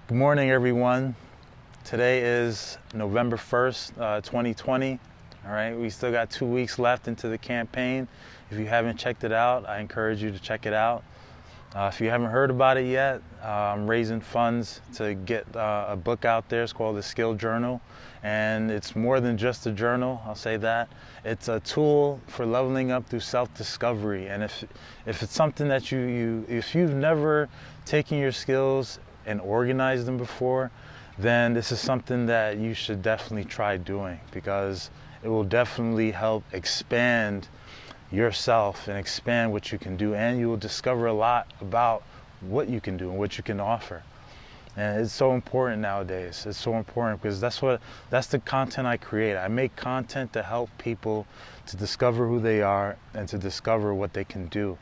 Good morning, everyone. Today is November 1st, 2020. All right, we still got 2 weeks left into the campaign. If you haven't checked it out, I encourage you to check it out. If you haven't heard about it yet, I'm raising funds to get a book out there. It's called The Skill Journal, and it's more than just a journal, I'll say that. It's a tool for leveling up through self-discovery. And if it's something that if you've never taken your skills and organized them before, then this is something that you should definitely try doing, because it will definitely help expand yourself and expand what you can do, and you will discover a lot about what you can do and what you can offer. And it's so important nowadays. It's so important because that's the content I create. I make content to help people to discover who they are and to discover what they can do.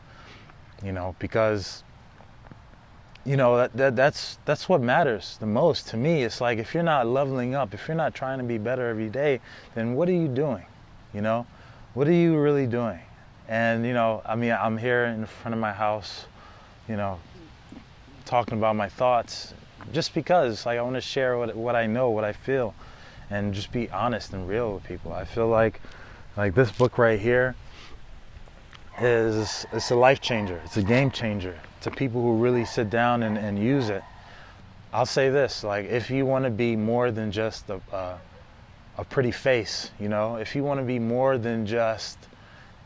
Because that's what matters the most to me. It's like, if you're not leveling up, if you're not trying to be better every day, then what are you doing? What are you really doing? And I'm here in front of my house, talking about my thoughts, just because I want to share what I know, what I feel, and just be honest and real with people. I feel like this book right here it's a life changer. It's a game changer to people who really sit down and use it. I'll say this, if you want to be more than just a pretty face, if you want to be more than just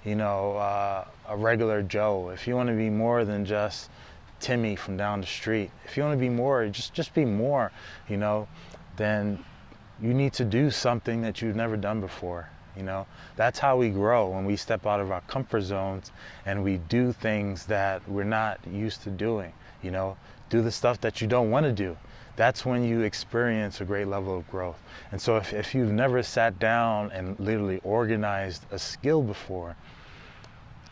a regular Joe, if you want to be more than just Timmy from down the street, if you want to be more, just be more, then you need to do something that you've never done before. That's how we grow, when we step out of our comfort zones and we do things that we're not used to doing. Do the stuff that you don't want to do. That's when you experience a great level of growth. And so if you've never sat down and literally organized a skill before,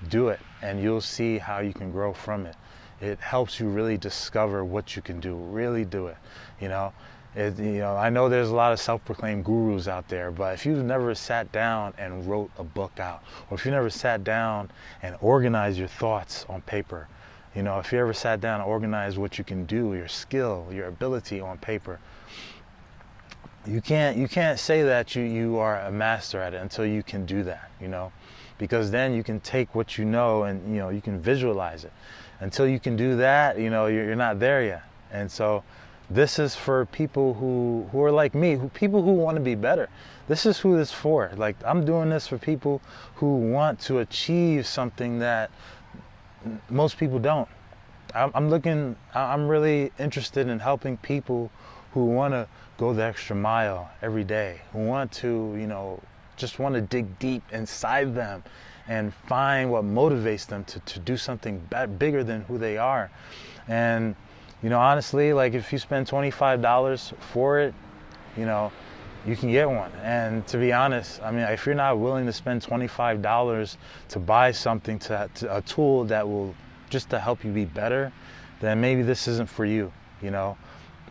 do it, and you'll see how you can grow from it. It helps you really discover what you can do. Really do it. I know there's a lot of self-proclaimed gurus out there, but if you've never sat down and wrote a book out, or if you never sat down and organized your thoughts on paper, if you ever sat down and organized what you can do, your skill, your ability on paper, you can't say that you are a master at it until you can do that, because then you can take what you know and you can visualize it. Until you can do that, you're not there yet. And so this is for people who are like me, people who want to be better. This is who this is for. I'm doing this for people who want to achieve something that most people don't. I'm really interested in helping people who want to go the extra mile every day, who want to, just want to dig deep inside them and find what motivates them to do something bigger than who they are. And honestly, if you spend $25 for it, you can get one. And to be honest, if you're not willing to spend $25 to buy something, a tool that will just to help you be better, then maybe this isn't for you,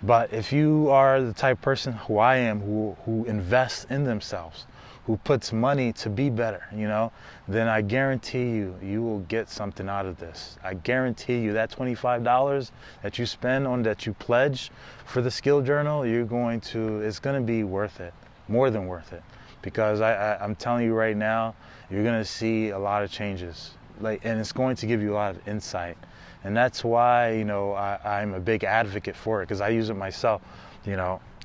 But if you are the type of person who I am, who invests in themselves, who puts money to be better, then I guarantee you will get something out of this. I guarantee you that $25 that you spend that you pledge for the Skill Journal, it's going to be worth it, more than worth it. Because I'm telling you right now, you're going to see a lot of changes, and it's going to give you a lot of insight. And that's why, I'm a big advocate for it, because I use it myself.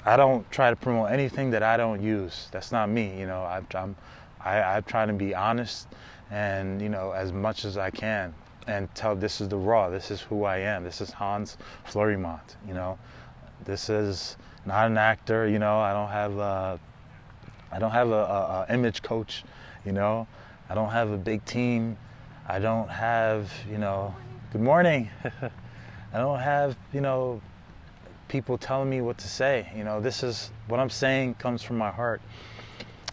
I don't try to promote anything that I don't use. That's not me. I try to be honest and, as much as I can, and tell this is the raw. This is who I am. This is Hans Fleurimont. This is not an actor. I don't have a image coach. I don't have a big team. I don't have, good morning. I don't have, people telling me what to say. This is what I'm saying comes from my heart.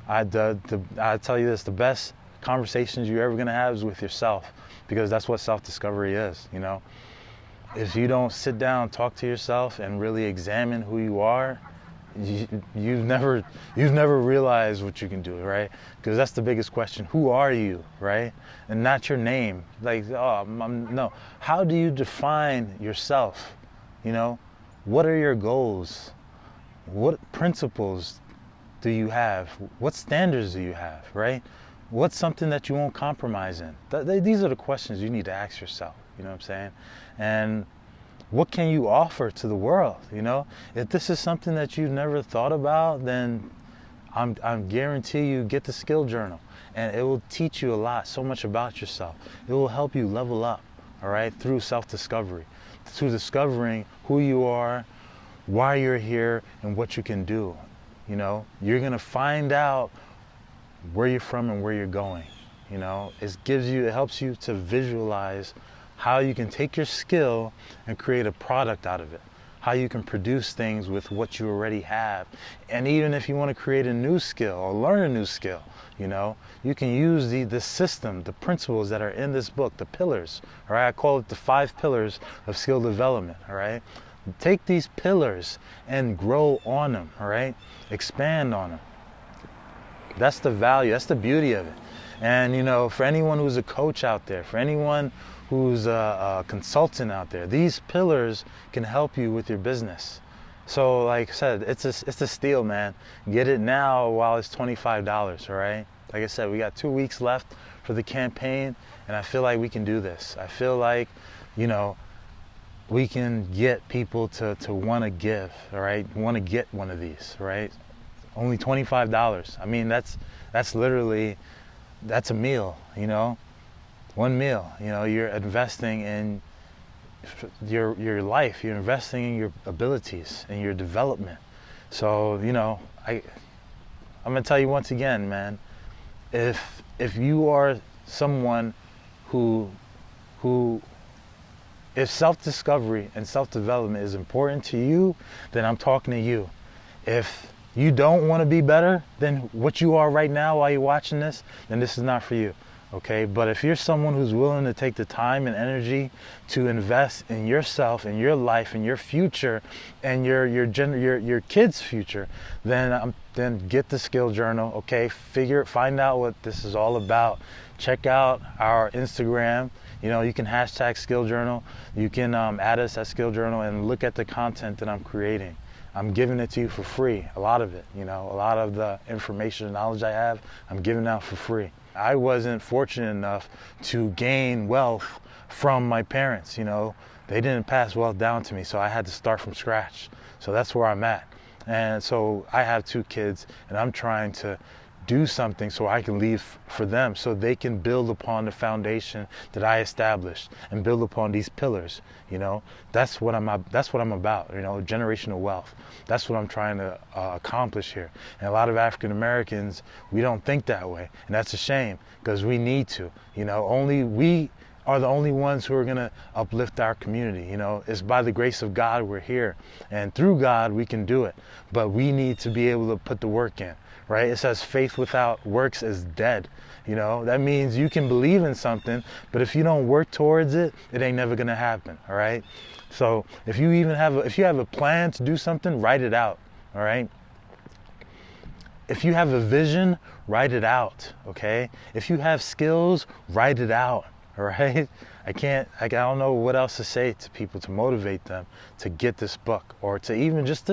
I tell you this, the best conversations you're ever going to have is with yourself, because that's what self-discovery is. If you don't sit down, talk to yourself, and really examine who you are, you've never realized what you can do, right? Because that's the biggest question. Who are you, right? And not your name. No. How do you define yourself? What are your goals? What principles do you have? What standards do you have, right? What's something that you won't compromise in? These are the questions you need to ask yourself, you know what I'm saying? And what can you offer to the world, you know? If this is something that you've never thought about, then I'm guarantee you get the skill journal, and it will teach you a lot, so much about yourself. It will help you level up, all right, through self-discovery, through discovering who you are, why you're here, and what you can do. You know, you're gonna find out where you're from and where you're going. You know, it helps you to visualize how you can take your skill and create a product out of it. How you can produce things with what you already have. And even if you want to create a new skill or learn a new skill, you know, you can use the system, the principles that are in this book, the pillars, all right? I call it the 5 pillars of skill development, all right? Take these pillars and grow on them, all right? Expand on them. That's the value, that's the beauty of it. And, you know, for anyone who's a coach out there, for anyone who's a consultant out there, these pillars can help you with your business. So like I said, it's a steal, man. Get it now while it's $25, all right? Like I said, we got 2 weeks left for the campaign, and I feel like we can do this. I feel like, you know, we can get people to want to give, all right? Want to get one of these, right? Only $25. I mean, that's literally, that's a meal, you know? One meal, you know, you're investing in your life, you're investing in your abilities and your development. So, you know, I'm gonna tell you once again, man, if you are someone who if self-discovery and self-development is important to you, then I'm talking to you. If you don't want to be better than what you are right now while you're watching this, then this is not for you. Okay, but if you're someone who's willing to take the time and energy to invest in yourself, in your life, in your future, and your kids' future, then get the skill journal. Okay, find out what this is all about. Check out our Instagram. You know, you can hashtag skill journal. You can add us at skill journal and look at the content that I'm creating. I'm giving it to you for free. A lot of it, you know, a lot of the information and knowledge I have, I'm giving out for free. I wasn't fortunate enough to gain wealth from my parents, you know. They didn't pass wealth down to me, so I had to start from scratch. So that's where I'm at. And so I have 2 kids, and I'm trying to do something so I can leave for them, so they can build upon the foundation that I established and build upon these pillars. You know, that's what I'm about. You know, generational wealth. That's what I'm trying to accomplish here. And a lot of African Americans, we don't think that way, and that's a shame, because we need to. You know, only we are the only ones who are going to uplift our community. You know, it's by the grace of God we're here, and through God we can do it, but we need to be able to put the work in. Right? It says faith without works is dead. You know, that means you can believe in something, but if you don't work towards it, it ain't never gonna happen. All right. So if you have a plan to do something, write it out. All right. If you have a vision, write it out. Okay. If you have skills, write it out. All right. I don't know what else to say to people to motivate them to get this book, or to even just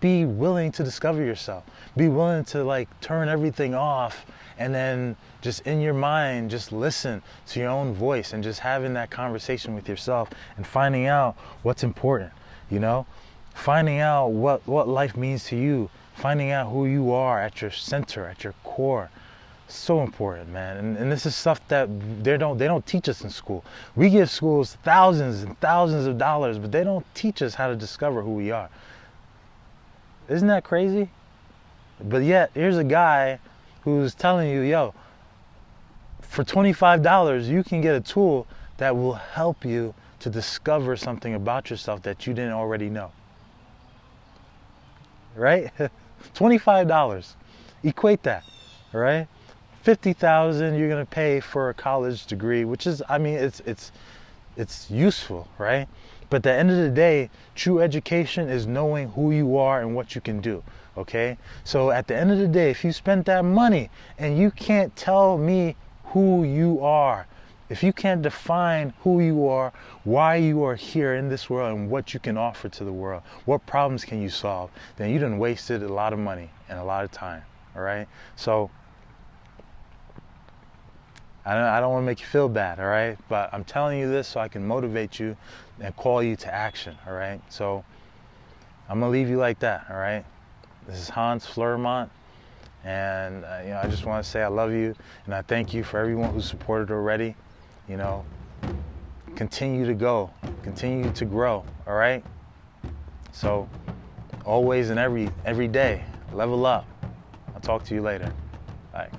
be willing to discover yourself. Be willing to like turn everything off, and then just in your mind, just listen to your own voice, and just having that conversation with yourself and finding out what's important, you know? Finding out what life means to you, finding out who you are at your center, at your core. So important, man. And this is stuff that they don't teach us in school. We give schools thousands and thousands of dollars, but they don't teach us how to discover who we are. Isn't that crazy? But yet, here's a guy who's telling you, yo, for $25, you can get a tool that will help you to discover something about yourself that you didn't already know. Right? $25. Equate that, all right? $50,000 you're gonna pay for a college degree, which is, I mean, it's useful, right? But at the end of the day, true education is knowing who you are and what you can do, okay? So at the end of the day, if you spent that money and you can't tell me who you are If you can't define who you are, why you are here in this world, and what you can offer to the world, what problems can you solve, then you done wasted a lot of money and a lot of time, all right? So I don't want to make you feel bad, all right? But I'm telling you this so I can motivate you and call you to action, all right? So I'm going to leave you like that, all right? This is Hans Fleurimont, and I just want to say I love you, and I thank you for everyone who supported already. Continue to go, continue to grow, all right? So always and every day, level up. I'll talk to you later. Bye.